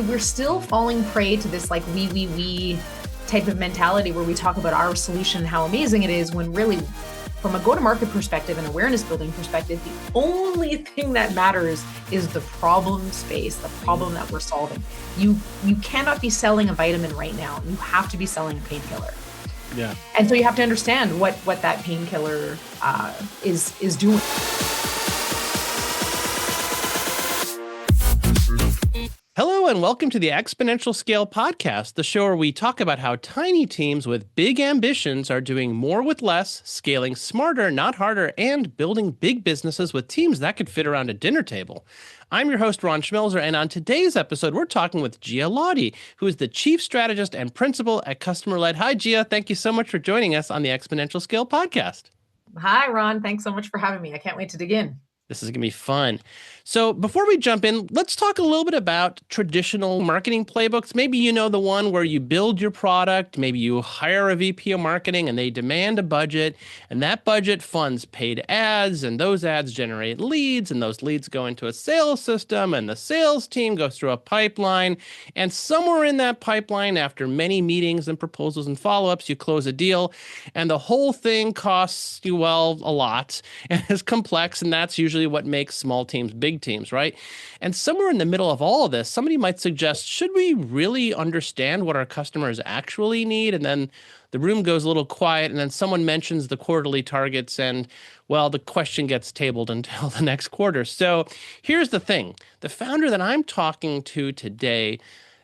we're still falling prey to this like we type of mentality where we talk about our solution and how amazing it is, when really from a go-to-market perspective and awareness building perspective, the only thing that matters is the problem space, the problem that we're solving. You cannot be selling a vitamin right now. You have to be selling a painkiller. Yeah. And so you have to understand what that painkiller is doing. Hello and welcome to the Exponential Scale Podcast, the show where we talk about how tiny teams with big ambitions are doing more with less, scaling smarter, not harder, and building big businesses with teams that could fit around a dinner table. I'm your host, Ron Schmelzer, and on today's episode, we're talking with Gia Laudi, who is the Chief Strategist and Principal at Customer Led. Hi, Gia. Thank you so much for joining us on the Exponential Scale Podcast. Hi, Ron. Thanks so much for having me. I can't wait to dig in. This is going to be fun. So before we jump in, let's talk a little bit about traditional marketing playbooks. Maybe you know the one where you build your product, maybe you hire a VP of marketing and they demand a budget, and that budget funds paid ads, and those ads generate leads, and those leads go into a sales system, and the sales team goes through a pipeline, and somewhere in that pipeline, after many meetings and proposals and follow-ups, you close a deal, and the whole thing costs you, well, a lot, and is complex, and that's usually what makes small teams big teams, right? And somewhere in the middle of all of this, somebody might suggest, should we really understand what our customers actually need? And then the room goes a little quiet, and then someone mentions the quarterly targets, and, well, the question gets tabled until the next quarter. So here's the thing. The founder that I'm talking to today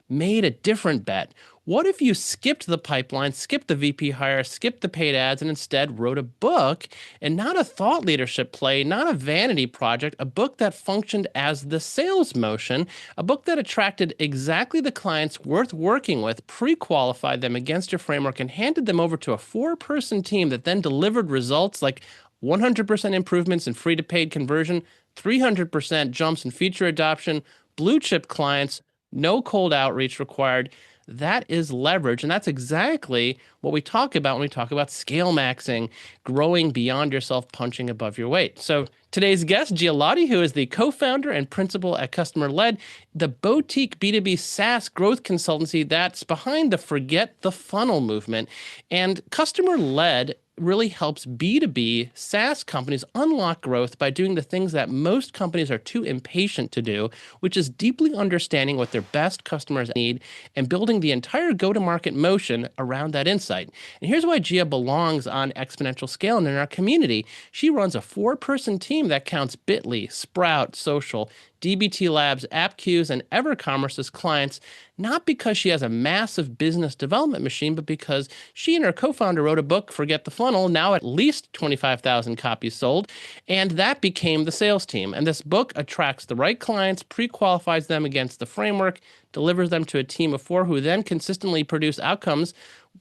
made a different bet. What if you skipped the pipeline, skipped the VP hire, skipped the paid ads, and instead wrote a book, and not a thought leadership play, not a vanity project, a book that functioned as the sales motion, a book that attracted exactly the clients worth working with, pre-qualified them against your framework, and handed them over to a 4-person team that then delivered results like 100% improvements in free to paid conversion, 300% jumps in feature adoption, blue chip clients, no cold outreach required. That is leverage, and that's exactly what we talk about when we talk about scale maxing, growing beyond yourself, punching above your weight. So today's guest, Gia Laudi, who is the co-founder and principal at Customer Led, the boutique B2B SaaS growth consultancy that's behind the Forget the Funnel movement. And Customer Led really helps B2B SaaS companies unlock growth by doing the things that most companies are too impatient to do, which is deeply understanding what their best customers need and building the entire go-to-market motion around that insight. And here's why Gia belongs on Exponential Scale and in our community. She runs a 4-person team that counts Bitly, Sprout, Social, DBT Labs, AppQs, and EverCommerce as clients, not because she has a massive business development machine, but because she and her co-founder wrote a book, Forget the Funnel, now at least 25,000 copies sold, and that became the sales team. And this book attracts the right clients, pre-qualifies them against the framework, delivers them to a team of 4 who then consistently produce outcomes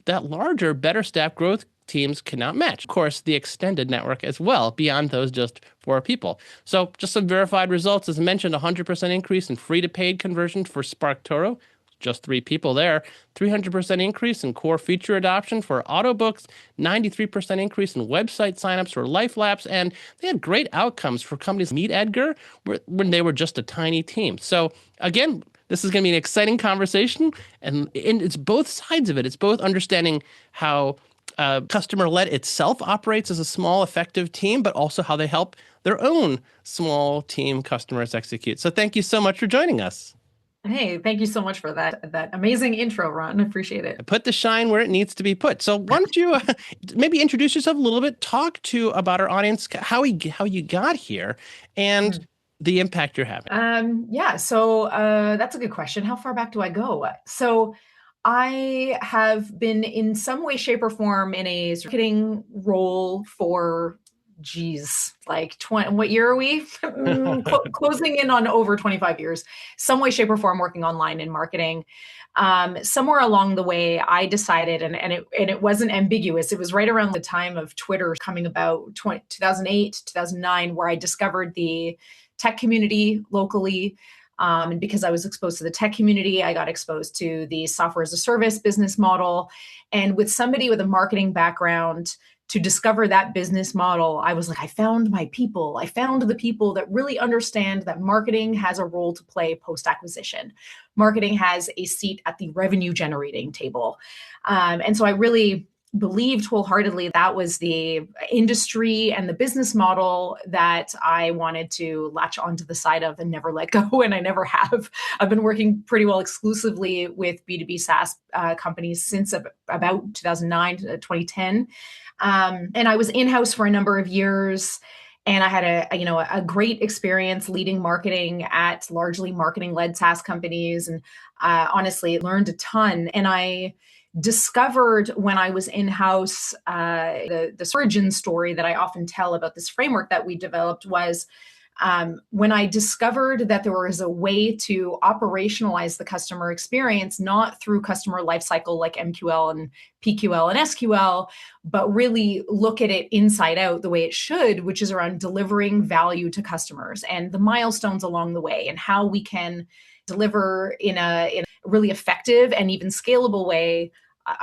that larger, better staff growth teams cannot match. Of course, the extended network as well, beyond those just 4 people. So just some verified results. As I mentioned, 100% increase in free to paid conversion for SparkToro, just 3 people there, 300% increase in core feature adoption for Autobooks, 93% increase in website signups for LifeLapse, and they had great outcomes for companies Meet Edgar when they were just a tiny team. So again, this is going to be an exciting conversation, and it's both sides of it. It's both understanding how Customer-Led itself operates as a small, effective team, but also how they help their own small team customers execute. So thank you so much for joining us. Hey, thank you so much for that amazing intro, Ron. I appreciate it. Put the shine where it needs to be put. So why don't you maybe introduce yourself a little bit, talk to about our audience, how you got here, and the impact you're having. So that's a good question. How far back do I go? So I have been in some way, shape, or form in a marketing role for, what year are we? Closing in on over 25 years. Some way, shape, or form working online in marketing. Somewhere along the way, I decided, and it wasn't ambiguous. It was right around the time of Twitter coming about, 2008, 2009, where I discovered the tech community locally. And because I was exposed to the tech community, I got exposed to the software as a service business model. And with somebody with a marketing background to discover that business model, I was like, I found my people. I found the people that really understand that marketing has a role to play post-acquisition. Marketing has a seat at the revenue generating table. And so I really believed wholeheartedly that was the industry and the business model that I wanted to latch onto the side of and never let go. And I never have. I've been working pretty well exclusively with B2B SaaS companies since about 2009 to 2010. And I was in-house for a number of years. And I had a great experience leading marketing at largely marketing-led SaaS companies, and honestly learned a ton. And I discovered when I was in-house, the origin story that I often tell about this framework that we developed was when I discovered that there was a way to operationalize the customer experience, not through customer lifecycle like MQL and PQL and SQL, but really look at it inside out the way it should, which is around delivering value to customers and the milestones along the way and how we can deliver in a really effective and even scalable way,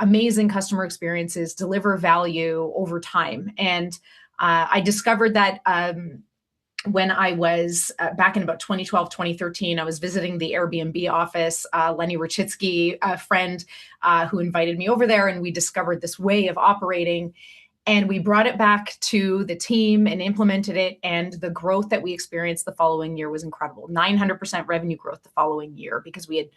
amazing customer experiences, deliver value over time. And I discovered that when I was back in about 2012, 2013, I was visiting the Airbnb office, Lenny Rachitsky, a friend who invited me over there, and we discovered this way of operating. And we brought it back to the team and implemented it. And the growth that we experienced the following year was incredible. 900% revenue growth the following year because we had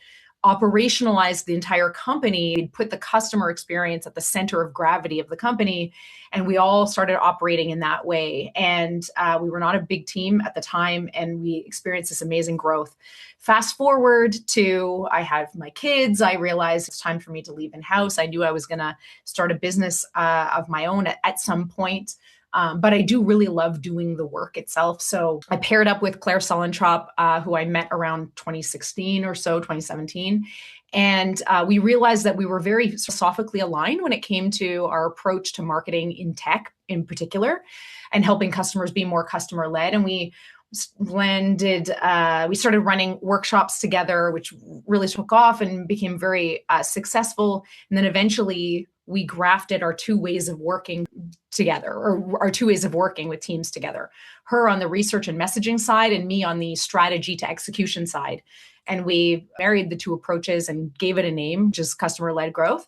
operationalized the entire company, we'd put the customer experience at the center of gravity of the company. And we all started operating in that way. And we were not a big team at the time, and we experienced this amazing growth. Fast forward to, I have my kids. I realized it's time for me to leave in-house. I knew I was going to start a business of my own at some point. But I do really love doing the work itself. So I paired up with Claire Suellentrop, who I met around 2016 or so, 2017. And we realized that we were very philosophically aligned when it came to our approach to marketing in tech in particular, and helping customers be more customer-led. And we started running workshops together, which really took off and became very successful. And then eventually we grafted our two ways of working together, or our two ways of working with teams together, her on the research and messaging side and me on the strategy to execution side. And we married the two approaches and gave it a name, which is customer-led growth.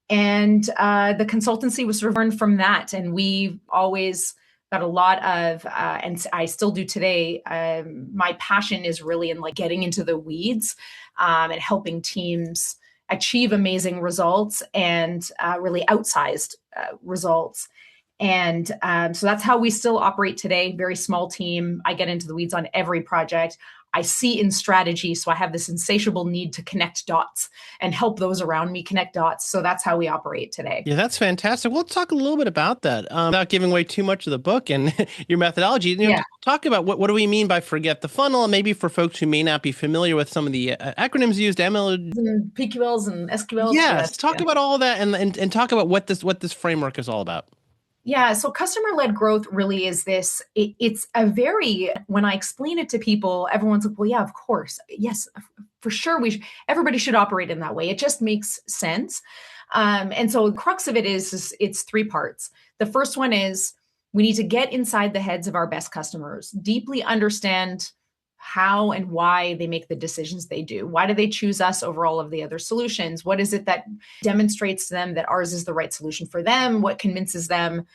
And the consultancy was sort of born from that. And we always got a lot of, and I still do today, my passion is really in like getting into the weeds and helping teams achieve amazing results and really outsized results. And so that's how we still operate today. Very small team. I get into the weeds on every project. I see in strategy. So I have this insatiable need to connect dots and help those around me connect dots. So that's how we operate today. Yeah, that's fantastic. We'll talk a little bit about that without giving away too much of the book and your methodology. Talk about what do we mean by forget the funnel, and maybe for folks who may not be familiar with some of the acronyms used, ML, and PQLs and SQLs. Yes, talk about all that and talk about what this framework is all about. Yeah, so customer-led growth really is this, it's a very, when I explain it to people, everyone's like, well, yeah, of course. Yes, for sure. Everybody should operate in that way. It just makes sense. And so the crux of it is it's three parts. The first one is we need to get inside the heads of our best customers, deeply understand how and why they make the decisions they do. Why do they choose us over all of the other solutions? What is it that demonstrates to them that ours is the right solution for them? What convinces them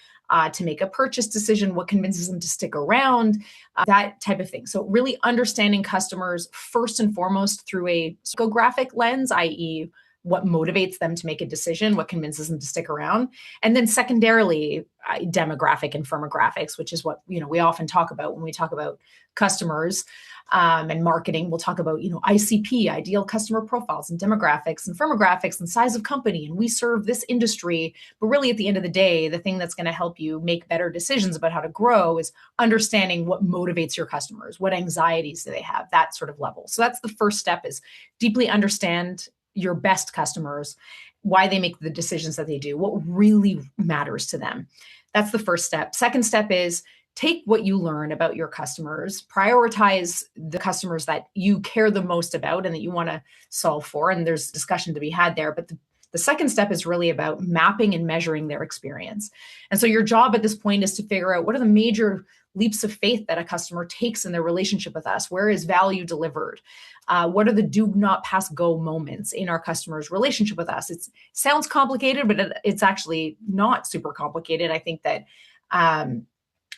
to make a purchase decision? What convinces them to stick around? That type of thing. So really understanding customers first and foremost through a psychographic lens, i.e., what motivates them to make a decision, what convinces them to stick around. And then secondarily, demographic and firmographics, which is what we often talk about when we talk about customers and marketing. We'll talk about ICP, ideal customer profiles, and demographics and firmographics and size of company. And we serve this industry. But really, at the end of the day, the thing that's going to help you make better decisions about how to grow is understanding what motivates your customers, what anxieties do they have, that sort of level. So that's the first step, is deeply understand your best customers, why they make the decisions that they do, what really matters to them. That's the first step. Second step is take what you learn about your customers, prioritize the customers that you care the most about and that you want to solve for. And there's discussion to be had there. But the The second step is really about mapping and measuring their experience. And so your job at this point is to figure out what are the major leaps of faith that a customer takes in their relationship with us? Where is value delivered? What are the do not pass go moments in our customer's relationship with us? It sounds complicated, but it's actually not super complicated. I think that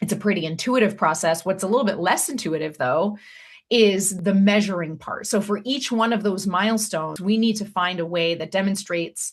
it's a pretty intuitive process. What's a little bit less intuitive, though, is the measuring part. So for each one of those milestones, we need to find a way that demonstrates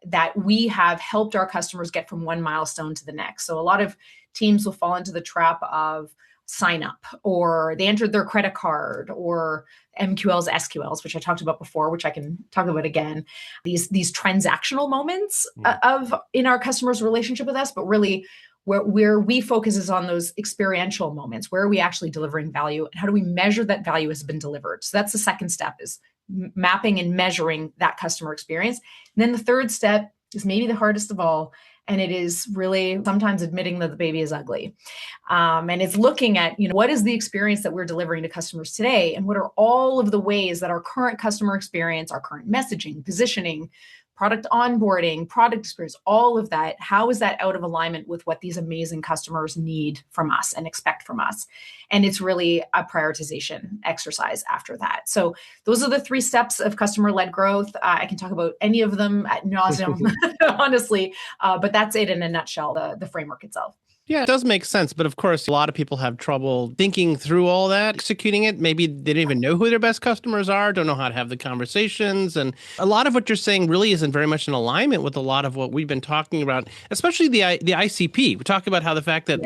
that we have helped our customers get from one milestone to the next. So a lot of teams will fall into the trap of sign up, or they entered their credit card, or MQLs, SQLs, which I talked about before, which I can talk about again. These transactional moments of in our customers' relationship with us, but really where we focus is on those experiential moments. Where are we actually delivering value, and how do we measure that value has been delivered? So that's the second step, is mapping and measuring that customer experience. And then the third step is maybe the hardest of all, and it is really sometimes admitting that the baby is ugly. And it's looking at, what is the experience that we're delivering to customers today, and what are all of the ways that our current customer experience, our current messaging, positioning, product onboarding, product experience, all of that, how is that out of alignment with what these amazing customers need from us and expect from us? And it's really a prioritization exercise after that. So those are the 3 steps of customer-led growth. I can talk about any of them ad nauseum, honestly, but that's it in a nutshell, the framework itself. Yeah, it does make sense. But of course, a lot of people have trouble thinking through all that, executing it. Maybe they don't even know who their best customers are, don't know how to have the conversations. And a lot of what you're saying really isn't very much in alignment with a lot of what we've been talking about, especially the ICP. We talk about how the fact that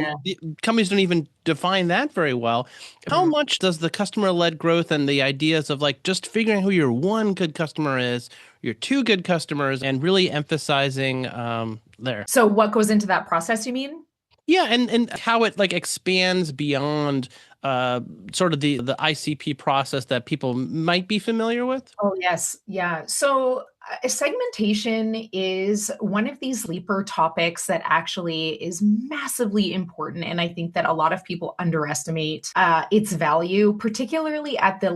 companies don't even define that very well. How much does the customer-led growth and the ideas of just figuring who your one good customer is, your 2 good customers, and really emphasizing there? So what goes into that process, you mean? Yeah, and how it expands beyond sort of the ICP process that people might be familiar with? Oh, yes. Yeah. So segmentation is one of these sleeper topics that actually is massively important. And I think that a lot of people underestimate its value, particularly at the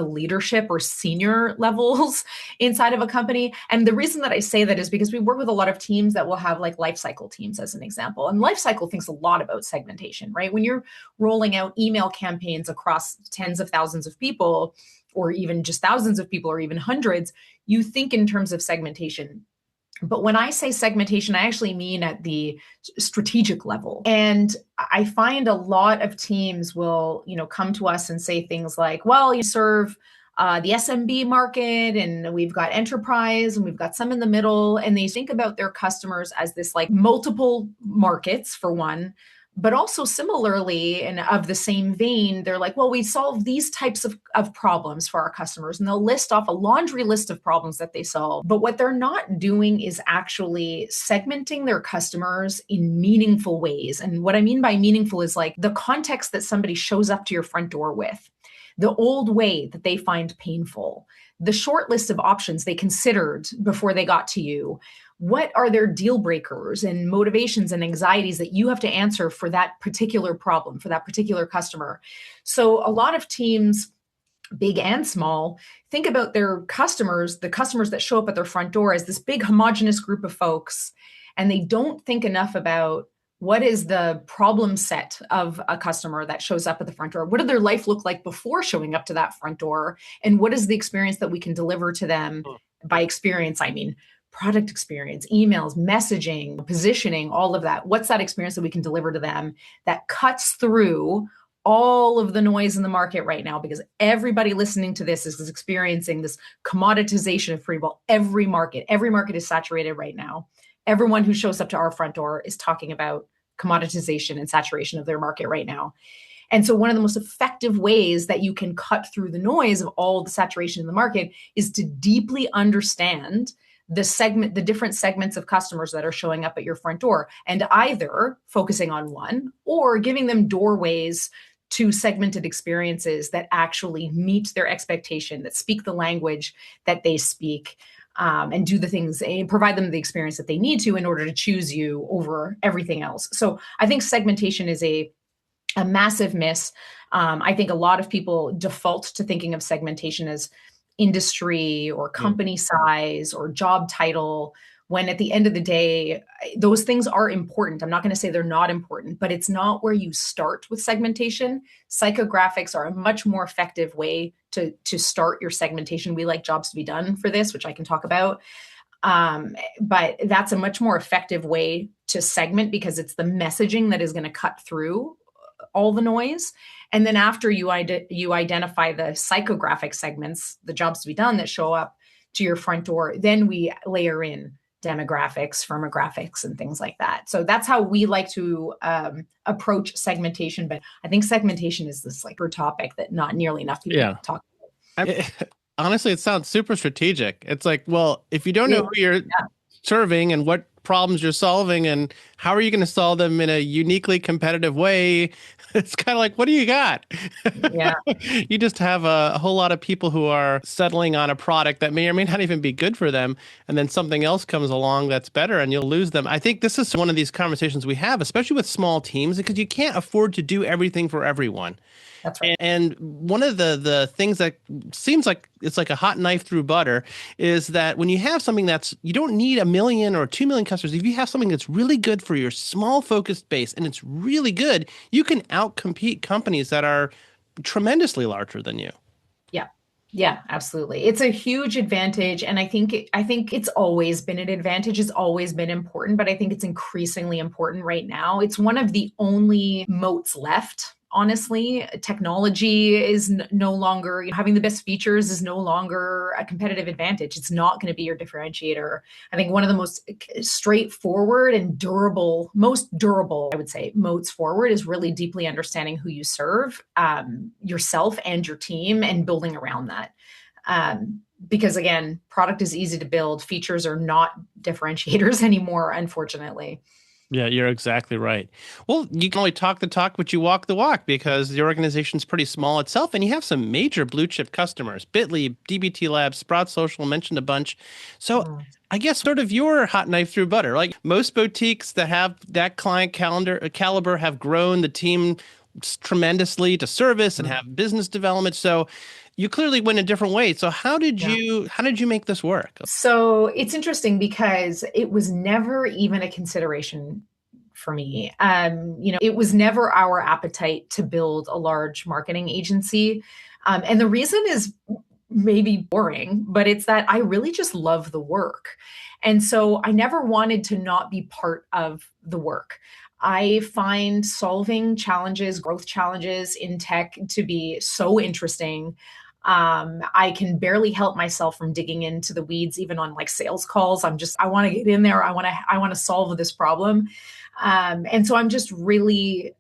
leadership or senior levels inside of a company. And the reason that I say that is because we work with a lot of teams that will have life cycle teams, as an example. And life cycle thinks a lot about segmentation, right? When you're rolling out email campaigns across tens of thousands of people, or even just thousands of people, or even hundreds, you think in terms of segmentation. But when I say segmentation, I actually mean at the strategic level. And I find a lot of teams will, come to us and say things like, well, you serve the SMB market, and we've got enterprise, and we've got some in the middle. And they think about their customers as this multiple markets, for one. But also similarly, and of the same vein, they're like, well, we solve these types of problems for our customers. And they'll list off a laundry list of problems that they solve. But what they're not doing is actually segmenting their customers in meaningful ways. And what I mean by meaningful is the context that somebody shows up to your front door with, the old way that they find painful, the short list of options they considered before they got to you. What are their deal breakers and motivations and anxieties that you have to answer for that particular problem, for that particular customer? So a lot of teams, big and small, think about their customers, the customers that show up at their front door, as this big homogenous group of folks. And they don't think enough about what is the problem set of a customer that shows up at the front door? What did their life look like before showing up to that front door? And what is the experience that we can deliver to them? By experience, I mean product experience, emails, messaging, positioning, all of that. What's that experience that we can deliver to them that cuts through all of the noise in the market right now? Because everybody listening to this is experiencing this commoditization of free. Well, every market is saturated right now. Everyone who shows up to our front door is talking about commoditization and saturation of their market right now. And so one of the most effective ways that you can cut through the noise of all the saturation in the market is to deeply understand the different segments of customers that are showing up at your front door, and either focusing on one or giving them doorways to segmented experiences that actually meet their expectation, that speak the language that they speak, and do the things and provide them the experience that they need to in order to choose you over everything else. So I think segmentation is a massive miss. I think a lot of people default to thinking of segmentation as industry or company size or job title, when at the end of the day, those things are important. I'm not going to say they're not important, but it's not where you start with segmentation. Psychographics are a much more effective way to start your segmentation. We like jobs to be done for this, which I can talk about. But that's a much more effective way to segment because it's the messaging that is going to cut through all the noise. And then after you identify the psychographic segments, the jobs to be done that show up to your front door, then we layer in demographics, firmographics, and things like that. So that's how we like to approach segmentation. But I think segmentation is this like topic that not nearly enough people talk about. Honestly, it sounds super strategic. It's like, well, if you don't know who you're serving and what problems you're solving and how are you going to solve them in a uniquely competitive way, it's kind of like, what do you got? Yeah. You just have a whole lot of people who are settling on a product that may or may not even be good for them. And then something else comes along that's better and you'll lose them. I think this is one of these conversations we have, especially with small teams, because you can't afford to do everything for everyone. That's right. And one of the things that seems like it's like a hot knife through butter is that when you have something you don't need 1 million or 2 million customers. If you have something that's really good for your small focused base and it's really good, you can outcompete companies that are tremendously larger than you. Yeah, absolutely. It's a huge advantage. And I think it's always been an advantage. It's always been important, but I think it's increasingly important right now. It's one of the only moats left. Honestly, technology is no longer, having the best features is no longer a competitive advantage. It's not going to be your differentiator. I think one of the most straightforward and most durable, I would say, moats forward is really deeply understanding who you serve, yourself and your team, and building around that. Because again, product is easy to build. Features are not differentiators anymore, unfortunately. Yeah, you're exactly right. Well, you can only talk the talk, but you walk the walk because the organization's pretty small itself, and you have some major blue chip customers. Bitly, DBT Labs, Sprout Social, mentioned a bunch. So I guess sort of your hot knife through butter. Like most boutiques that have that client caliber have grown the team tremendously to service and have business development. So you clearly went a different way. So how did you make this work? So it's interesting because it was never even a consideration for me. It was never our appetite to build a large marketing agency. And the reason is maybe boring, but it's that I really just love the work. And so I never wanted to not be part of the work. I find solving challenges, growth challenges in tech to be so interesting. I can barely help myself from digging into the weeds, even on like sales calls. I want to get in there. I want to solve this problem. And so I'm just really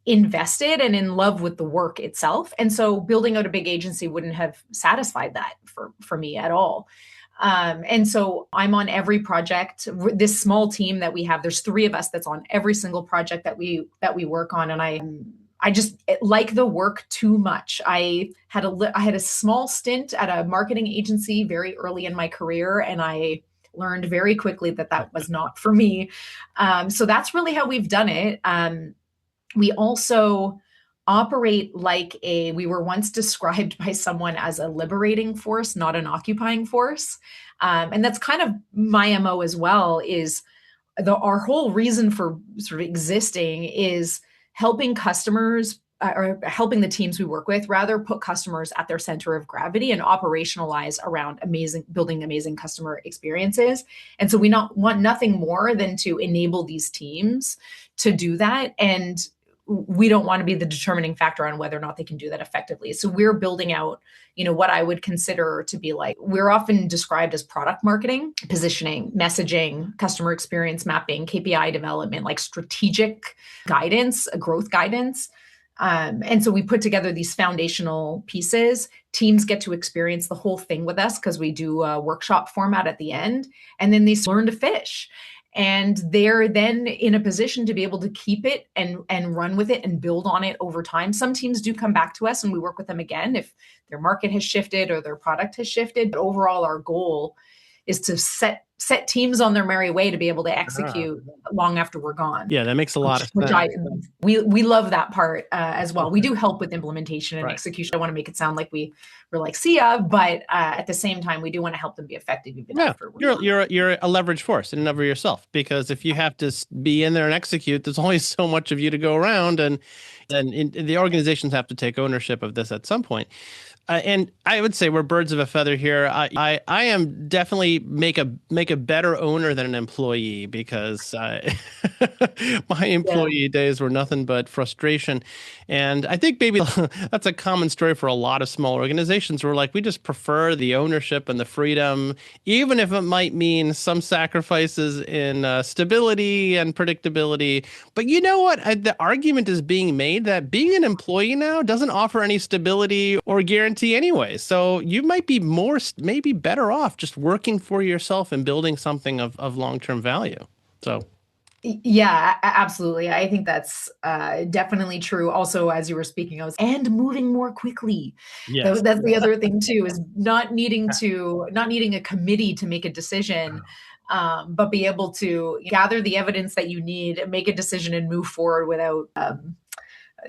invested and in love with the work itself. And so building out a big agency wouldn't have satisfied that for me at all. And so I'm on every project. This small team that we have, there's 3 of us that's on every single project that we work on. And I just like the work too much. I had a small stint at a marketing agency very early in my career, and I learned very quickly that was not for me. So that's really how we've done it. We also operate like we were once described by someone as a liberating force, not an occupying force. And that's kind of my MO as well, is our whole reason for sort of existing is helping customers or helping the teams we work with rather put customers at their center of gravity and operationalize around building amazing customer experiences. And so we want nothing more than to enable these teams to do that. And we don't want to be the determining factor on whether or not they can do that effectively. So we're building out, what I would consider to be like, we're often described as product marketing, positioning, messaging, customer experience mapping, KPI development, like strategic guidance, growth guidance. And so we put together these foundational pieces. Teams get to experience the whole thing with us because we do a workshop format at the end, and then they learn to fish. And they're then in a position to be able to keep it and run with it and build on it over time. Some teams do come back to us and we work with them again if their market has shifted or their product has shifted. But overall, our goal is to set set teams on their merry way to be able to execute long after we're gone. Yeah, that makes a lot of sense. We love that part as well. We do help with implementation and execution. I want to make it sound like we're like SIA, but at the same time, we do want to help them be effective even after. You're a leverage force in and of yourself, because if you have to be in there and execute, there's only so much of you to go around, and the organizations have to take ownership of this at some point. And I would say we're birds of a feather here. I am definitely make a better owner than an employee, because my employee days were nothing but frustration. And I think maybe that's a common story for a lot of small organizations, where like we just prefer the ownership and the freedom, even if it might mean some sacrifices in stability and predictability. But you know what? The argument is being made that being an employee now doesn't offer any stability or guarantee anyway. So you might be maybe better off just working for yourself and building something of long-term value. So. Yeah, absolutely. I think that's definitely true. Also, as you were speaking, and moving more quickly. Yes. That's the other thing too, is not needing a committee to make a decision, but be able to gather the evidence that you need, make a decision, and move forward without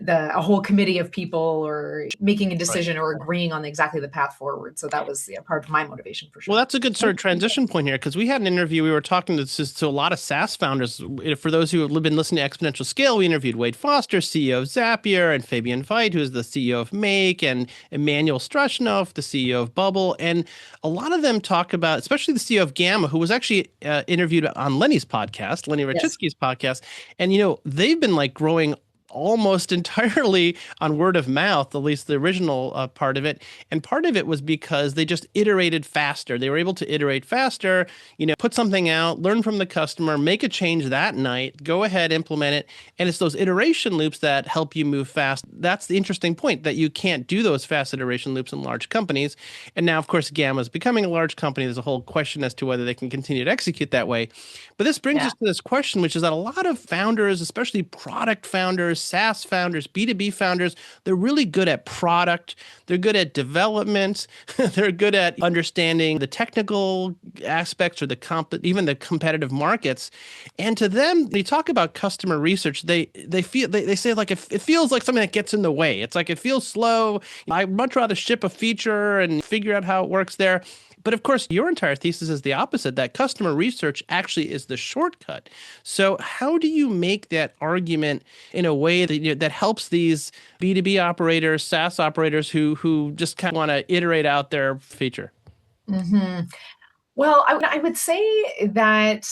a whole committee of people or making a decision or agreeing on exactly the path forward. So that was part of my motivation for sure. Well, that's a good sort of transition point here, because we had an interview. We were talking to a lot of SaaS founders. For those who have been listening to Exponential Scale, we interviewed Wade Foster, CEO of Zapier, and Fabian Veit, who is the CEO of Make, and Emmanuel Strashnoff, the CEO of Bubble. And a lot of them talk about, especially the CEO of Gamma, who was actually interviewed on Lenny's podcast, Lenny Rachitsky's podcast. And, they've been like growing almost entirely on word of mouth, at least the original part of it. And part of it was because they just iterated faster. They were able to iterate faster, put something out, learn from the customer, make a change that night, go ahead, implement it. And it's those iteration loops that help you move fast. That's the interesting point, that you can't do those fast iteration loops in large companies. And now, of course, Gamma is becoming a large company. There's a whole question as to whether they can continue to execute that way. But this brings us to this question, which is that a lot of founders, especially product founders, SaaS founders, B2B founders, they're really good at product. They're good at development. They're good at understanding the technical aspects or even the competitive markets. And to them, they talk about customer research. They say like it feels like something that gets in the way. It's like it feels slow. I'd much rather ship a feature and figure out how it works there. But of course, your entire thesis is the opposite, that customer research actually is the shortcut. So how do you make that argument in a way that helps these B2B operators, SaaS operators who just kind of want to iterate out their feature? Mm-hmm. Well, I would say that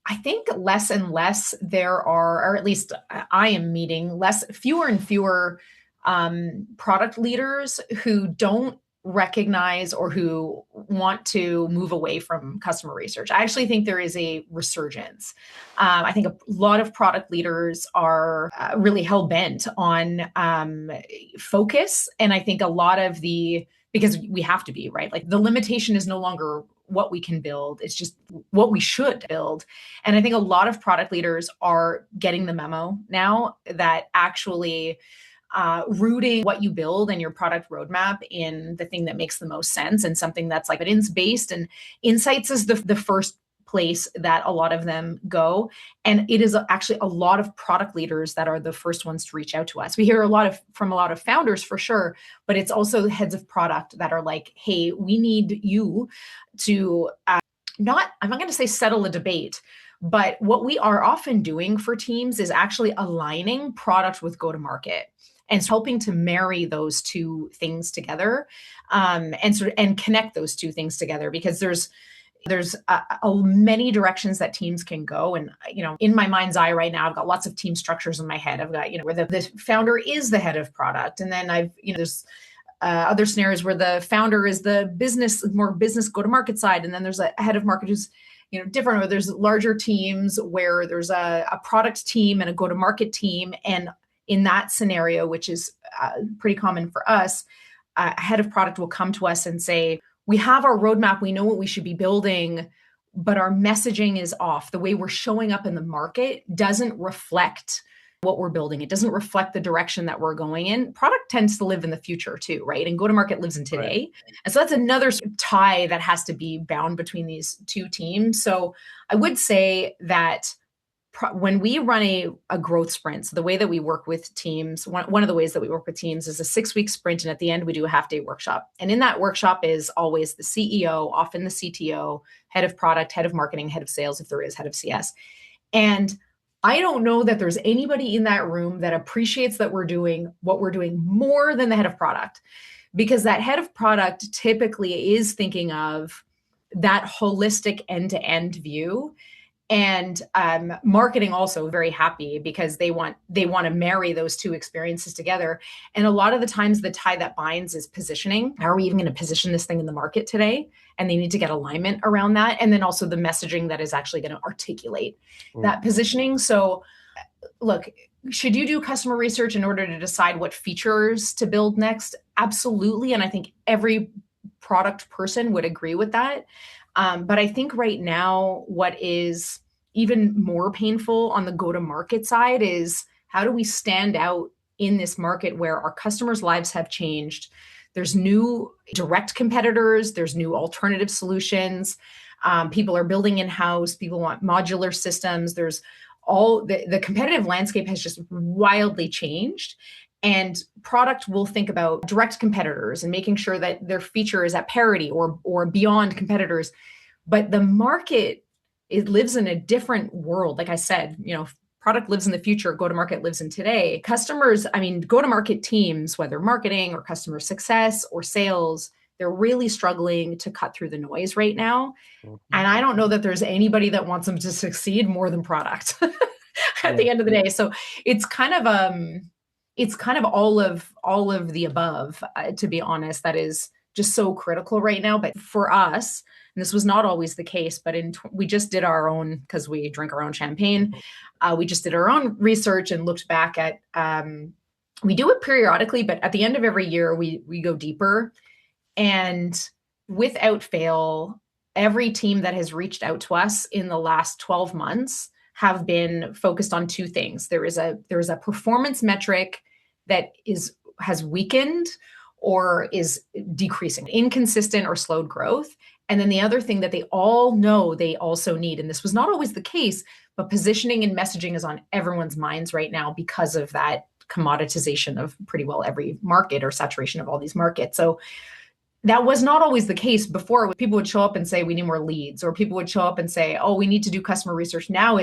I think less and less there are, or at least I am meeting fewer and fewer product leaders who don't recognize or who want to move away from customer research. I actually think there is a resurgence. I think a lot of product leaders are really hell-bent on focus. And I think a lot of because we have to be, right? Like the limitation is no longer what we can build, it's just what we should build. And I think a lot of product leaders are getting the memo now that actually rooting what you build and your product roadmap in the thing that makes the most sense and something that's like evidence-based, and insights is the first place that a lot of them go. And it is actually a lot of product leaders that are the first ones to reach out to us. We hear from a lot of founders for sure, but it's also the heads of product that are like, hey, we need you to I'm not going to say settle a debate, but what we are often doing for teams is actually aligning product with go-to-market. And helping to marry those two things together, and connect those two things together, because there's many directions that teams can go. And in my mind's eye right now, I've got lots of team structures in my head. I've got where the founder is the head of product, and then there's other scenarios where the founder is the more business go-to-market side, and then there's a head of market who's different. Or there's larger teams where there's a product team and a go-to-market team, and in that scenario, which is pretty common for us, a head of product will come to us and say, we have our roadmap, we know what we should be building, but our messaging is off. The way we're showing up in the market doesn't reflect what we're building. It doesn't reflect the direction that we're going in. Product tends to live in the future too, right? And go-to-market lives in today. Right. And so that's another tie that has to be bound between these two teams. So I would say that when we run a growth sprint, so the way that we work with teams, one of the ways that we work with teams is a 6-week sprint. And at the end, we do a half-day workshop. And in that workshop is always the CEO, often the CTO, head of product, head of marketing, head of sales, if there is, head of CS. And I don't know that there's anybody in that room that appreciates that we're doing what we're doing more than the head of product, because that head of product typically is thinking of that holistic end-to-end view. And marketing also very happy because they want to marry those two experiences together. And a lot of the times the tie that binds is positioning. How are we even going to position this thing in the market today? And they need to get alignment around that. And then also the messaging that is actually going to articulate that positioning. So look, should you do customer research in order to decide what features to build next? Absolutely. And I think every product person would agree with that. But I think right now, what is even more painful on the go-to-market side is how do we stand out in this market where our customers' lives have changed? There's new direct competitors, there's new alternative solutions. People are building in-house, people want modular systems. There's all the competitive landscape has just wildly changed. And product will think about direct competitors and making sure that their feature is at parity or beyond competitors. But the market, it lives in a different world. Like I said, product lives in the future, go-to-market lives in today. Customers, go-to-market teams, whether marketing or customer success or sales, they're really struggling to cut through the noise right now. Mm-hmm. And I don't know that there's anybody that wants them to succeed more than product at the end of the day. So it's kind of all of the above, to be honest, that is just so critical right now. But for us, and this was not always the case, but we just did our own, because we drink our own champagne. We just did our own research and looked back at, we do it periodically, but at the end of every year, we go deeper. And without fail, every team that has reached out to us in the last 12 months have been focused on two things. There is a performance metric that has weakened or is decreasing, inconsistent or slowed growth. And then the other thing that they all know they also need, and this was not always the case, but positioning and messaging is on everyone's minds right now because of that commoditization of pretty well every market or saturation of all these markets. So that was not always the case before. People would show up and say, we need more leads, or people would show up and say, oh, we need to do customer research. Now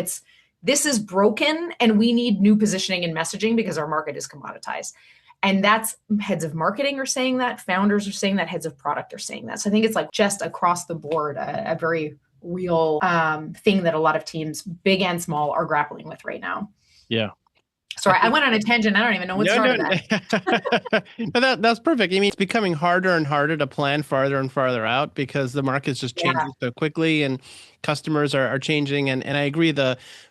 this is broken and we need new positioning and messaging because our market is commoditized. And that's heads of marketing are saying that, founders are saying that, heads of product are saying that. So I think it's like just across the board, a very real thing that a lot of teams, big and small, are grappling with right now. Yeah. Sorry, I went on a tangent. I don't even know what started that. No, that's perfect. It's becoming harder and harder to plan farther and farther out because the market's just changing so quickly and customers are changing. And I agree,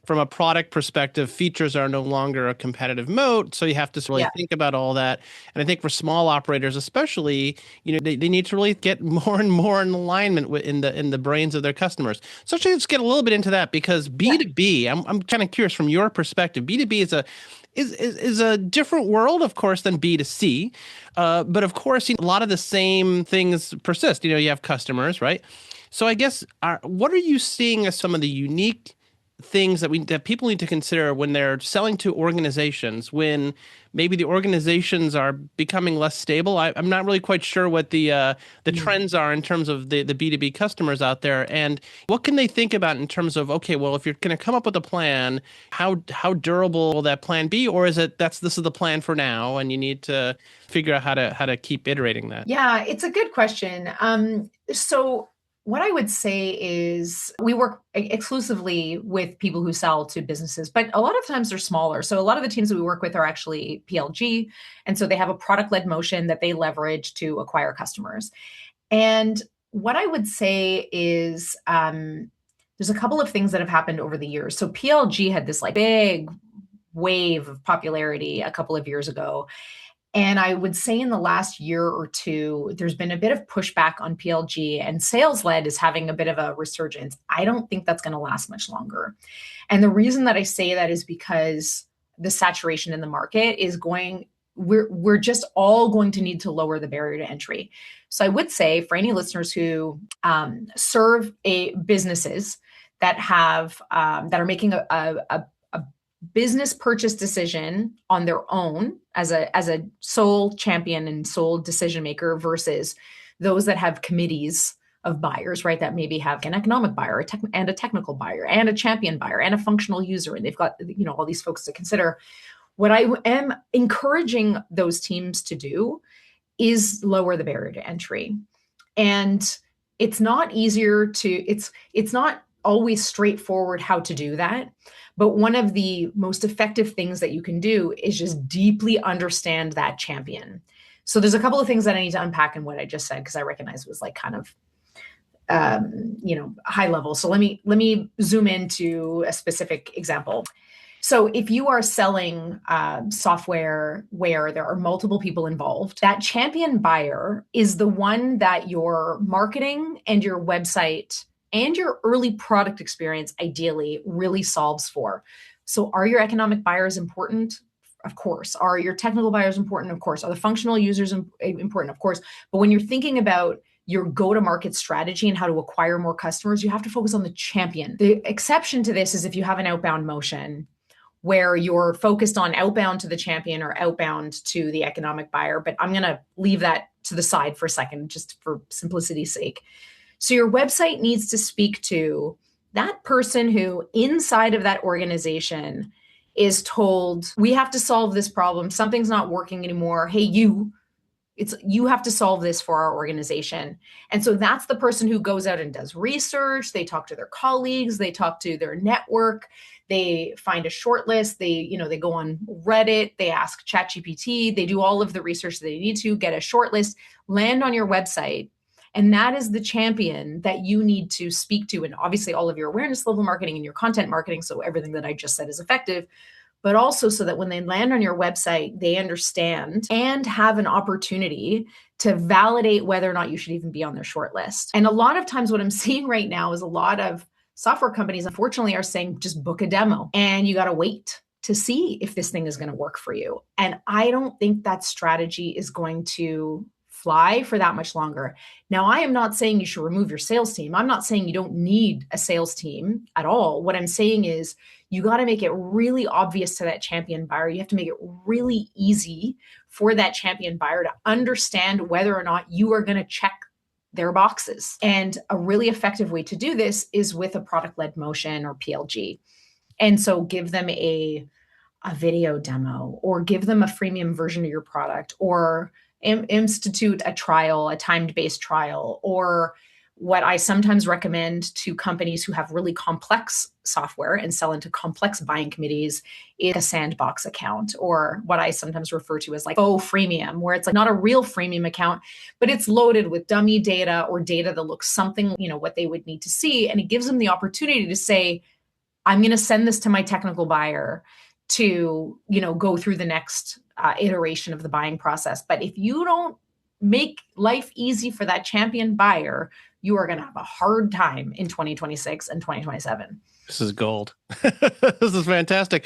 from a product perspective, features are no longer a competitive moat. So you have to really think about all that. And I think for small operators, especially, they need to really get more and more in alignment in the brains of their customers. So let's get a little bit into that, because B2B, I'm kind of curious from your perspective. B2B is a different world, of course, than B2C. But of course, a lot of the same things persist. You have customers, right? So I guess, what are you seeing as some of the unique things that people need to consider when they're selling to organizations, when maybe the organizations are becoming less stable? I'm not really quite sure what the trends are in terms of the B2B customers out there, and what can they think about in terms of, okay, well, if you're going to come up with a plan, how durable will that plan be, or is it this is the plan for now, and you need to figure out how to keep iterating that? Yeah, it's a good question. So what I would say is we work exclusively with people who sell to businesses, but a lot of times they're smaller. So a lot of the teams that we work with are actually PLG. And so they have a product-led motion that they leverage to acquire customers. And what I would say is there's a couple of things that have happened over the years. So PLG had this big wave of popularity a couple of years ago. And I would say in the last year or two, there's been a bit of pushback on PLG, and sales-led is having a bit of a resurgence. I don't think that's going to last much longer. And the reason that I say that is because the saturation in the market is we're just all going to need to lower the barrier to entry. So I would say for any listeners who serve businesses that have that are making a business purchase decision on their own as a sole champion and sole decision maker versus those that have committees of buyers, right? That maybe have an economic buyer and a technical buyer and a champion buyer and a functional user, and they've got all these folks to consider. What I am encouraging those teams to do is lower the barrier to entry, and it's not it's not always straightforward how to do that. But one of the most effective things that you can do is just deeply understand that champion. So there's a couple of things that I need to unpack in what I just said, because I recognize it was like kind of high level. So let me zoom into a specific example. So if you are selling software where there are multiple people involved, that champion buyer is the one that your marketing and your website and your early product experience ideally really solves for. So are your economic buyers important? Of course. Are your technical buyers important? Of course. Are the functional users important? Of course. But when you're thinking about your go-to-market strategy and how to acquire more customers, you have to focus on the champion. The exception to this is if you have an outbound motion where you're focused on outbound to the champion or outbound to the economic buyer. But I'm going to leave that to the side for a second, just for simplicity's sake. So your website needs to speak to that person who inside of that organization is told, we have to solve this problem. Something's not working anymore. Hey, you have to solve this for our organization. And so that's the person who goes out and does research. They talk to their colleagues, they talk to their network, they find a short list, they go on Reddit, they ask ChatGPT, they do all of the research they need to get a short list, land on your website. And that is the champion that you need to speak to. And obviously all of your awareness level marketing and your content marketing. So everything that I just said is effective, but also so that when they land on your website, they understand and have an opportunity to validate whether or not you should even be on their short list. And a lot of times what I'm seeing right now is a lot of software companies, unfortunately, are saying, just book a demo and you got to wait to see if this thing is going to work for you. And I don't think that strategy is going to fly for that much longer. Now, I am not saying you should remove your sales team. I'm not saying you don't need a sales team at all. What I'm saying is you got to make it really obvious to that champion buyer. You have to make it really easy for that champion buyer to understand whether or not you are going to check their boxes. And a really effective way to do this is with a product-led motion or PLG. And so give them a video demo, or give them a freemium version of your product, or institute a trial, a timed-based trial, or what I sometimes recommend to companies who have really complex software and sell into complex buying committees is a sandbox account, or what I sometimes refer to as like Faux freemium, where it's like not a real freemium account, but it's loaded with dummy data or data that looks something, what they would need to see. And it gives them the opportunity to say, I'm going to send this to my technical buyer to, go through the next iteration of the buying process. But if you don't make life easy for that champion buyer, you are going to have a hard time in 2026 and 2027. This is gold. This is fantastic.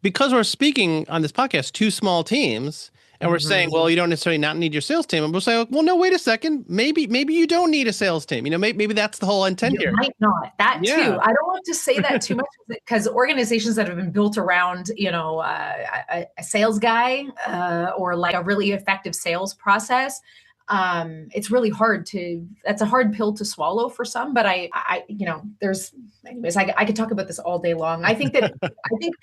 Because we're speaking on this podcast, two small teams, and we're saying, well, you don't necessarily not need your sales team. And we'll say, well, no, wait a second. Maybe you don't need a sales team. Maybe that's the whole intent here. You might not. That too. I don't want to say that too much, because organizations that have been built around, a sales guy or like a really effective sales process, it's really that's a hard pill to swallow for some, but anyways, I could talk about this all day long. I think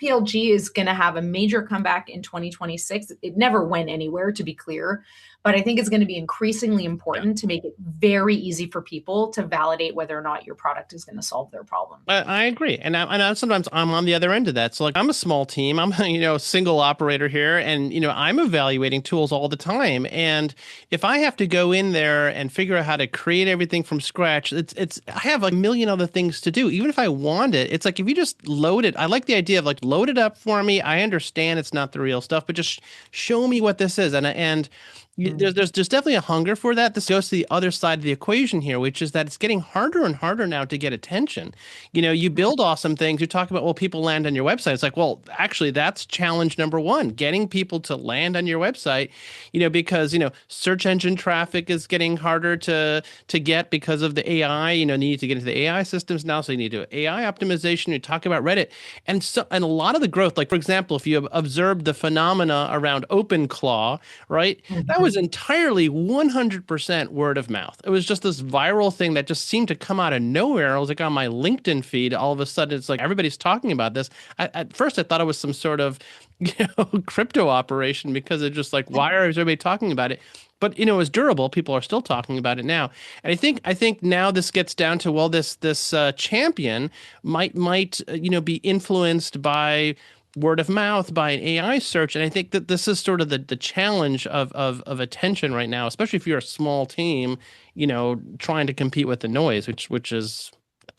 PLG is going to have a major comeback in 2026. It never went anywhere, to be clear, but I think it's going to be increasingly important to make it very easy for people to validate whether or not your product is going to solve their problem. I agree. And sometimes I'm on the other end of that. So like I'm a small team, I'm a single operator here, and I'm evaluating tools all the time. And if I have to go in there and figure out how to create everything from scratch, I have a million other things to do. Even if I want it, it's like, if you just load it, I like the idea of like, load it up for me. I understand it's not the real stuff, but just show me what this is. And There's definitely a hunger for that. This goes to the other side of the equation here, which is that it's getting harder and harder now to get attention. You build awesome things. You talk about, well, people land on your website. It's like, well, actually, that's challenge number one, getting people to land on your website, because, search engine traffic is getting harder to get because of the AI. You need to get into the AI systems now. So you need to do AI optimization. You talk about Reddit. And a lot of the growth, like, for example, if you have observed the phenomena around OpenClaw, right? That was entirely 100% word of mouth. It was just this viral thing that just seemed to come out of nowhere. I was like on my LinkedIn feed, all of a sudden it's like everybody's talking about this. At first I thought it was some sort of, crypto operation, because it's just like, why is everybody talking about it? But it was durable. People are still talking about it now, and I think now this gets down to, well, this champion might be influenced by word of mouth, by an AI search, and I think that this is sort of the challenge of attention right now, especially if you're a small team, trying to compete with the noise, which is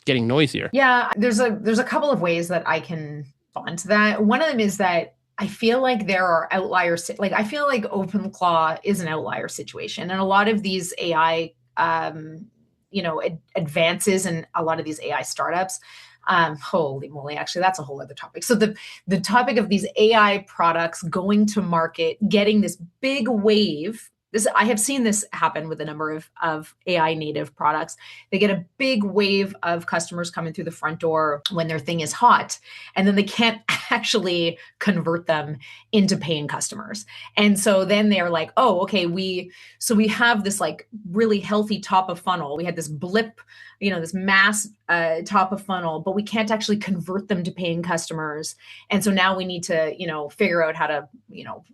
getting noisier. Yeah, there's a couple of ways that I can respond to that. One of them is that I feel like there are outliers. Like, I feel like OpenClaw is an outlier situation, and a lot of these AI, advances, and a lot of these AI startups. Holy moly! Actually, that's a whole other topic. So the topic of these AI products going to market, getting this big wave. I have seen this happen with a number of AI native products. They get a big wave of customers coming through the front door when their thing is hot, and then they can't actually convert them into paying customers. And so then they're like, oh, okay, we have this like really healthy top of funnel. We had this blip, this mass top of funnel, but we can't actually convert them to paying customers. And so now we need to, figure out how to,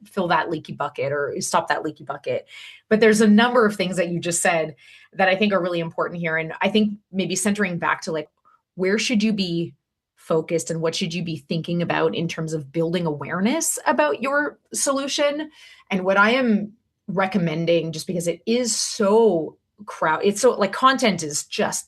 fill that leaky bucket or stop that leaky bucket. But there's a number of things that you just said that I think are really important here. And I think maybe centering back to, like, where should you be focused and what should you be thinking about in terms of building awareness about your solution? And what I am recommending, just because it is so it's so, like, content is just,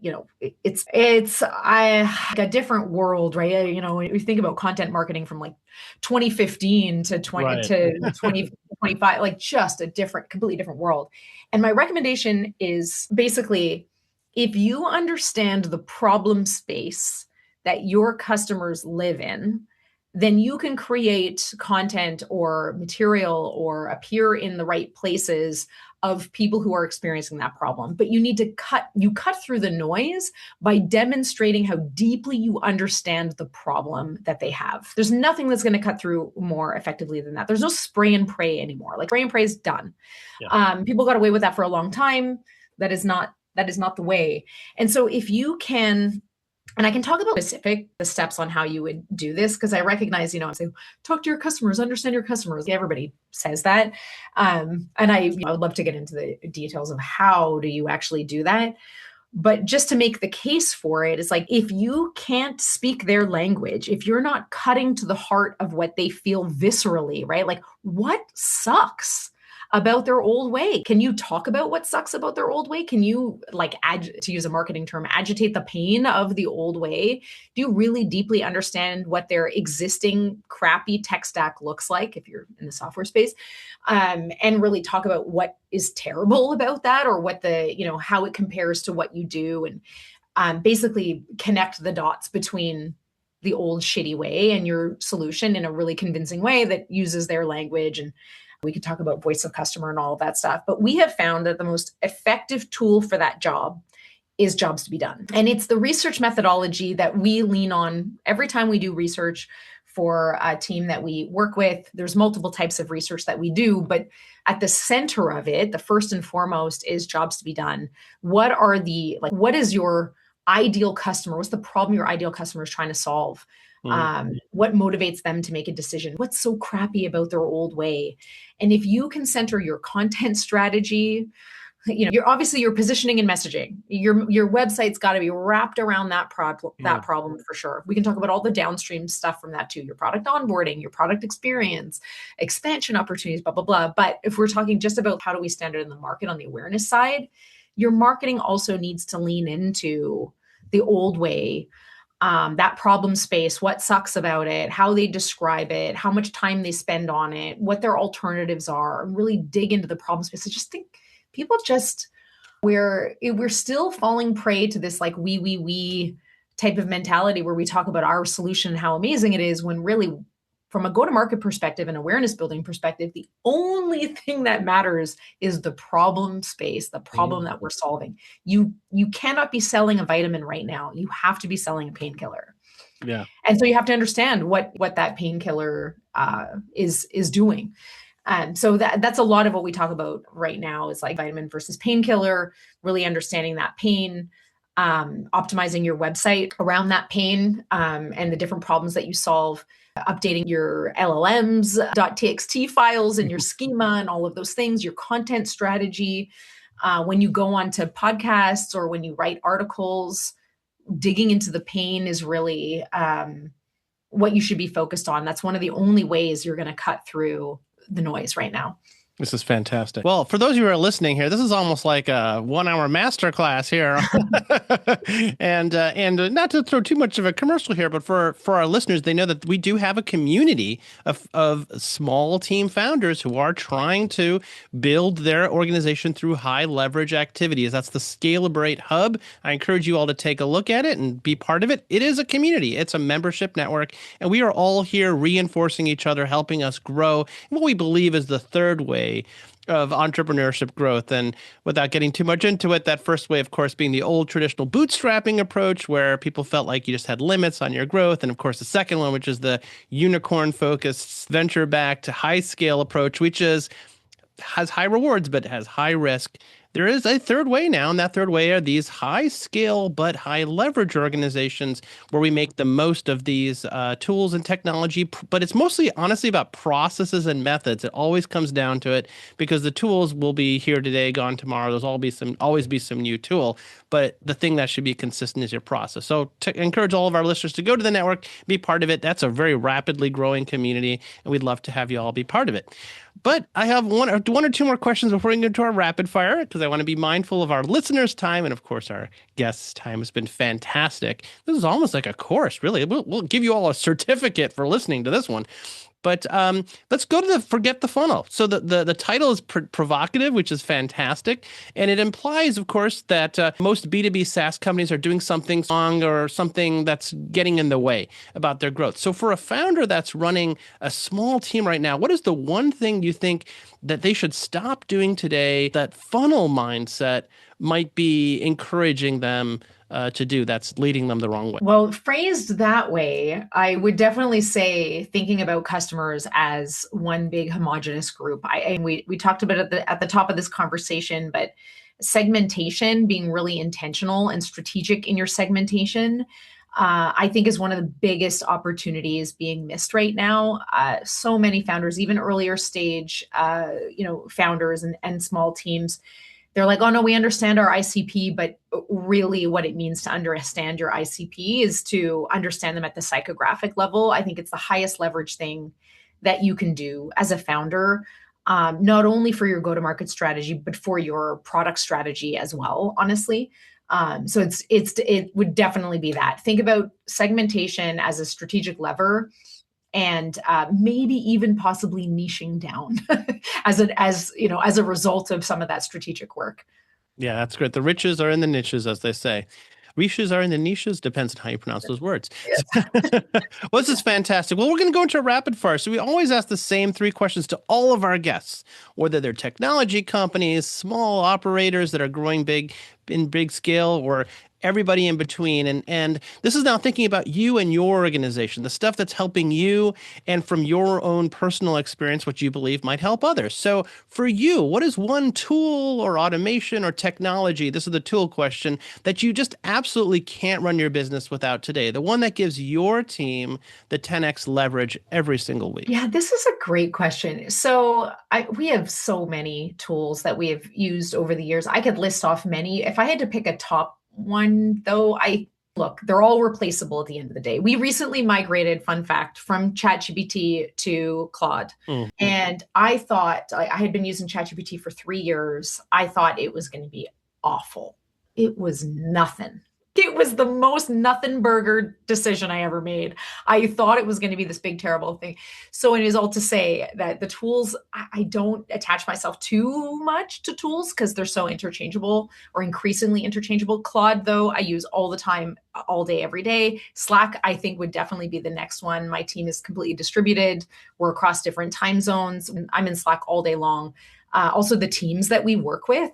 it's like a different world, right? When you think about content marketing from like 2015 to 2025, like, just a completely different world. And my recommendation is basically, if you understand the problem space that your customers live in, then you can create content or material or appear in the right places of people who are experiencing that problem. But you need to cut through the noise by demonstrating how deeply you understand the problem that they have. There's nothing that's going to cut through more effectively than that. There's no spray and pray anymore. Like, spray and pray is done. Yeah. People got away with that for a long time. That is not the way. And so if you can, and I can talk about the steps on how you would do this, because I recognize, I say, talk to your customers, understand your customers. Everybody says that. And I would love to get into the details of how do you actually do that. But just to make the case for it, it's like, if you can't speak their language, if you're not cutting to the heart of what they feel viscerally, right? Like, what sucks about their old way? Can you talk about what sucks about their old way? Can you, like, to use a marketing term, agitate the pain of the old way? Do you really deeply understand what their existing crappy tech stack looks like, if you're in the software space? And really talk about what is terrible about that, or what how it compares to what you do, and basically connect the dots between the old shitty way and your solution in a really convincing way that uses their language. And we could talk about voice of customer and all of that stuff. But we have found that the most effective tool for that job is jobs to be done. And it's the research methodology that we lean on every time we do research for a team that we work with. There's multiple types of research that we do, but at the center of it, the first and foremost, is jobs to be done. What is your ideal customer? What's the problem your ideal customer is trying to solve? What motivates them to make a decision? What's so crappy about their old way? And if you can center your content strategy, your positioning and messaging, your website's got to be wrapped around that problem for sure. We can talk about all the downstream stuff from that too: your product onboarding, your product experience, expansion opportunities, blah, blah, blah. But if we're talking just about how do we stand out in the market on the awareness side, your marketing also needs to lean into the old way that problem space, what sucks about it, how they describe it, how much time they spend on it, what their alternatives are, and really dig into the problem space. I just think people just, we're still falling prey to this like we type of mentality where we talk about our solution and how amazing it is, when really from a go-to-market perspective and awareness building perspective, the only thing that matters is the problem space, the problem that we're solving. You cannot be selling a vitamin right now. You have to be selling a painkiller. Yeah. And so you have to understand what that painkiller is doing. And so that's a lot of what we talk about right now is like vitamin versus painkiller, really understanding that pain, optimizing your website around that pain, and the different problems that you solve, updating your LLMs, .txt files and your schema and all of those things, your content strategy. When you go onto podcasts or when you write articles, digging into the pain is really what you should be focused on. That's one of the only ways you're going to cut through the noise right now. This is fantastic. Well, for those of you who are listening here, this is almost like a 1-hour masterclass here. and not to throw too much of a commercial here, but for our listeners, they know that we do have a community of small team founders who are trying to build their organization through high leverage activities. That's the Scalabrate Hub. I encourage you all to take a look at it and be part of it. It is a community. It's a membership network, and we are all here reinforcing each other, helping us grow in what we believe is the third way of entrepreneurship growth. And without getting too much into it, that first way, of course, being the old traditional bootstrapping approach where people felt like you just had limits on your growth. And of course, the second one, which is the unicorn focused venture backed high scale approach, which has high rewards, but has high risk. There is a third way now, and that third way are these high scale but high leverage organizations where we make the most of these tools and technology. But it's mostly, honestly, about processes and methods. It always comes down to it because the tools will be here today, gone tomorrow. There's always be some new tool. But the thing that should be consistent is your process. So to encourage all of our listeners to go to the network, be part of it. That's a very rapidly growing community, and we'd love to have you all be part of it. But I have one or two more questions before we get into our rapid fire, because I want to be mindful of our listeners' time. And of course, our guests' time has been fantastic. This is almost like a course, really. We'll give you all a certificate for listening to this one. But let's go to forget the funnel. So the title is provocative, which is fantastic. And it implies, of course, that most B2B SaaS companies are doing something wrong or something that's getting in the way about their growth. So for a founder that's running a small team right now, what is the one thing you think that they should stop doing today that funnel mindset might be encouraging them to do that's leading them the wrong way? Well, phrased that way, I would definitely say thinking about customers as one big homogenous group. We talked about it at the top of this conversation, but segmentation, being really intentional and strategic in your segmentation, I think is one of the biggest opportunities being missed right now. So many founders, even earlier stage, founders and small teams, they're like, oh no, we understand our ICP, but really what it means to understand your ICP is to understand them at the psychographic level. I think it's the highest leverage thing that you can do as a founder, not only for your go-to-market strategy, but for your product strategy as well, honestly. So it would definitely be that. Think about segmentation as a strategic lever, and maybe even possibly niching down as a result of some of that strategic work. Yeah, that's great. The riches are in the niches, as they say. Riches are in the niches, depends on how you pronounce those words. Yes. Well, this is fantastic. Well, we're going to go into a rapid fire. So we always ask the same 3 questions to all of our guests, whether they're technology companies, small operators that are growing big in big scale, or everybody in between. And this is now thinking about you and your organization, the stuff that's helping you, and from your own personal experience, what you believe might help others. So for you, what is one tool or automation or technology, this is the tool question, that you just absolutely can't run your business without today? The one that gives your team the 10x leverage every single week? Yeah, this is a great question. So we have so many tools that we have used over the years. I could list off many. If I had to pick a top one, though, they're all replaceable at the end of the day. We recently migrated, fun fact, from ChatGPT to Claude. And I thought, I had been using ChatGPT for 3 years. I thought it was going to be awful. It was nothing. It was the most nothing burger decision I ever made. I thought it was going to be this big, terrible thing. So it is all to say that the tools, I don't attach myself too much to tools because they're so interchangeable or increasingly interchangeable. Claude, though, I use all the time, all day, every day. Slack, I think, would definitely be the next one. My team is completely distributed. We're across different time zones. I'm in Slack all day long. Also, the teams that we work with,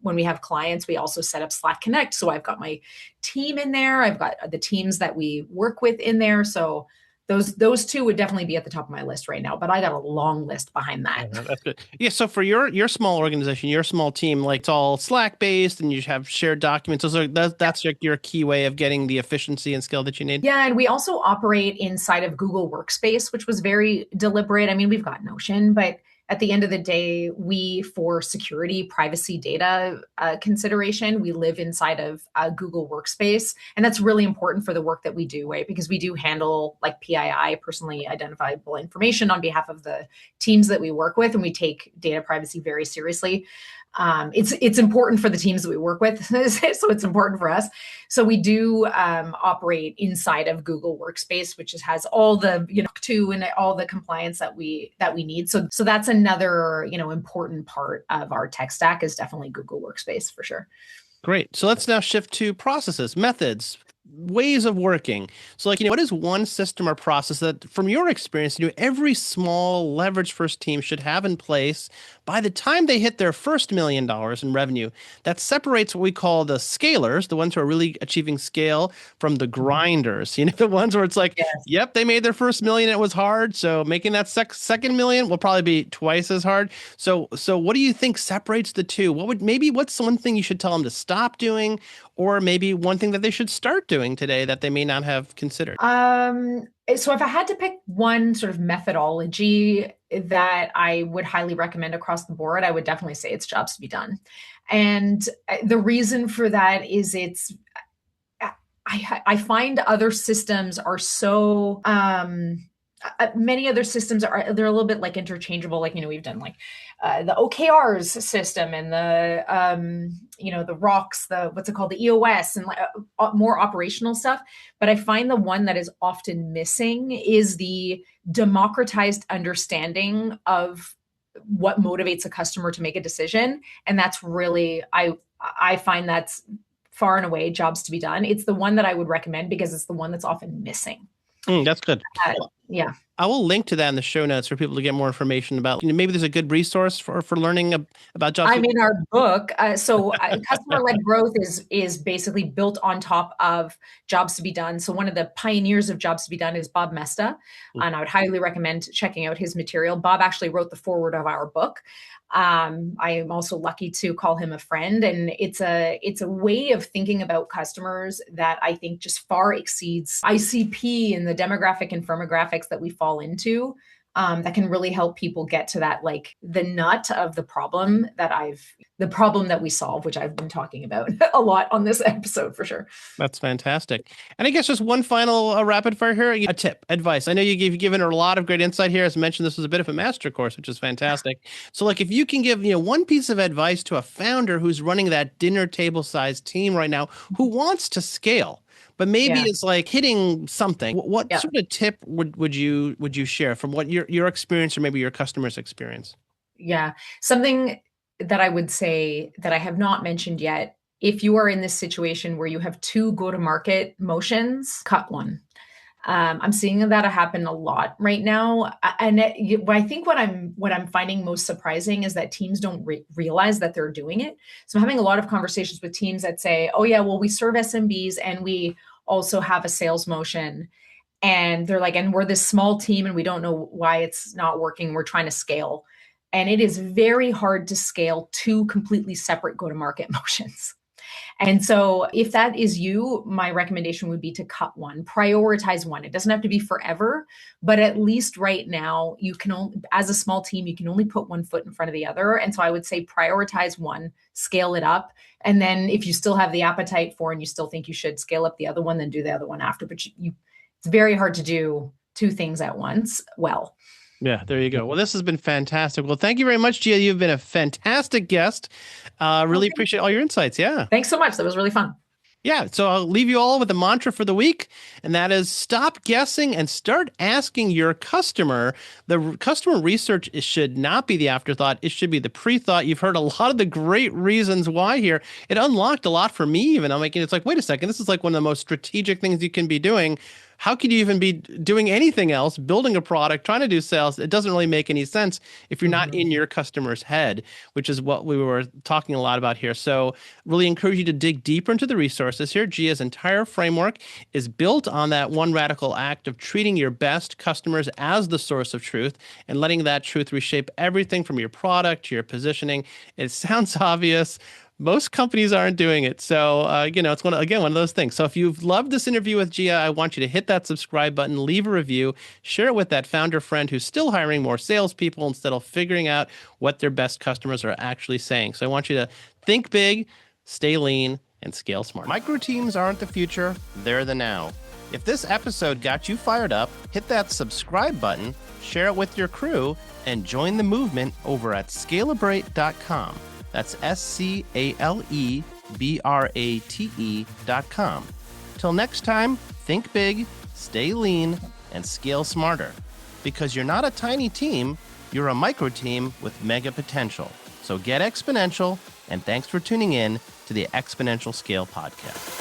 when we have clients, we also set up Slack Connect. So I've got my team in there. I've got the teams that we work with in there. So those two would definitely be at the top of my list right now. But I got a long list behind that. That's good. Yeah. So for your small organization, your small team, like it's all Slack based, and you have shared documents. That's your key way of getting the efficiency and skill that you need. Yeah, and we also operate inside of Google Workspace, which was very deliberate. I mean, we've got Notion, but at the end of the day, for security, privacy, data consideration, we live inside of Google Workspace. And that's really important for the work that we do, right? Because we do handle like PII, personally identifiable information, on behalf of the teams that we work with. And we take data privacy very seriously. It's important for the teams that we work with, so it's important for us. So we do operate inside of Google Workspace, which has all the and all the compliance that we need. So that's another important part of our tech stack is definitely Google Workspace for sure. Great. So let's now shift to processes, methods, ways of working. So what is one system or process that, from your experience, every small leverage first team should have in place by the time they hit their first $1 million in revenue, that separates what we call the scalers, the ones who are really achieving scale, from the grinders, the ones where it's like, yes, yep, they made their first $1 million. It was hard. So making that second $1 million will probably be twice as hard. So what do you think separates the two? What's one thing you should tell them to stop doing, or maybe one thing that they should start doing today that they may not have considered? So if I had to pick one sort of methodology that I would highly recommend across the board, I would definitely say it's jobs to be done. And the reason for that is I find other systems are so many other systems they're a little bit like interchangeable. Like, we've done like the OKRs system and the rocks, what's it called? The EOS and more operational stuff. But I find the one that is often missing is the democratized understanding of what motivates a customer to make a decision. And that's really, I find that's far and away jobs to be done. It's the one that I would recommend because it's the one that's often missing. That's good. Yeah. I will link to that in the show notes for people to get more information about, maybe there's a good resource for learning about jobs. I'm in our book. Customer-led growth is basically built on top of jobs to be done. So one of the pioneers of jobs to be done is Bob Mesta. And I would highly recommend checking out his material. Bob actually wrote the foreword of our book. I am also lucky to call him a friend, and it's a way of thinking about customers that I think just far exceeds ICP and the demographic and firmographics that we fall into. That can really help people get to that, like the nut of the problem that we solve, which I've been talking about a lot on this episode for sure. That's fantastic. And I guess just one final rapid fire here, a tip, advice. I know you've given her a lot of great insight here. As mentioned, this was a bit of a master course, which is fantastic. So if you can give, one piece of advice to a founder who's running that dinner table sized team right now, who wants to scale, but maybe it's like hitting something. What sort of tip would you share from what your experience or maybe your customer's experience? Yeah, something that I would say that I have not mentioned yet. If you are in this situation where you have two go-to-market motions, cut one. I'm seeing that happen a lot right now, and I think what I'm finding most surprising is that teams don't realize that they're doing it. So I'm having a lot of conversations with teams that say, "Oh yeah, well we serve SMBs and we also have a sales motion," and they're like, "And we're this small team and we don't know why it's not working. We're trying to scale," and it is very hard to scale two completely separate go-to-market motions. And so if that is you, my recommendation would be to cut one, prioritize one. It doesn't have to be forever, but at least right now, you can only, as a small team, you can only put one foot in front of the other. And so I would say prioritize one, scale it up. And then if you still have the appetite for, and you still think you should scale up the other one, then do the other one after. But it's very hard to do two things at once well. Yeah, there you go. Well, this has been fantastic. Well, thank you very much, Gia. You've been a fantastic guest. Really appreciate all your insights. Yeah. Thanks so much. That was really fun. Yeah, so I'll leave you all with a mantra for the week, and that is stop guessing and start asking your customer. The customer research should not be the afterthought. It should be the pre-thought. You've heard a lot of the great reasons why here. It unlocked a lot for me even. It's like, wait a second, this is like one of the most strategic things you can be doing. How could you even be doing anything else, building a product, trying to do sales? It doesn't really make any sense if you're not in your customer's head, which is what we were talking a lot about here. So really encourage you to dig deeper into the resources here. Gia's entire framework is built on that one radical act of treating your best customers as the source of truth and letting that truth reshape everything from your product to your positioning. It sounds obvious. Most companies aren't doing it. So, it's one of those things. So if you've loved this interview with Gia, I want you to hit that subscribe button, leave a review, share it with that founder friend who's still hiring more salespeople instead of figuring out what their best customers are actually saying. So I want you to think big, stay lean, and scale smart. Micro teams aren't the future, they're the now. If this episode got you fired up, hit that subscribe button, share it with your crew, and join the movement over at scalebrate.com. That's SCALEBRATE.com. Till next time, think big, stay lean, and scale smarter. Because you're not a tiny team, you're a micro team with mega potential. So get exponential, and thanks for tuning in to the Exponential Scale Podcast.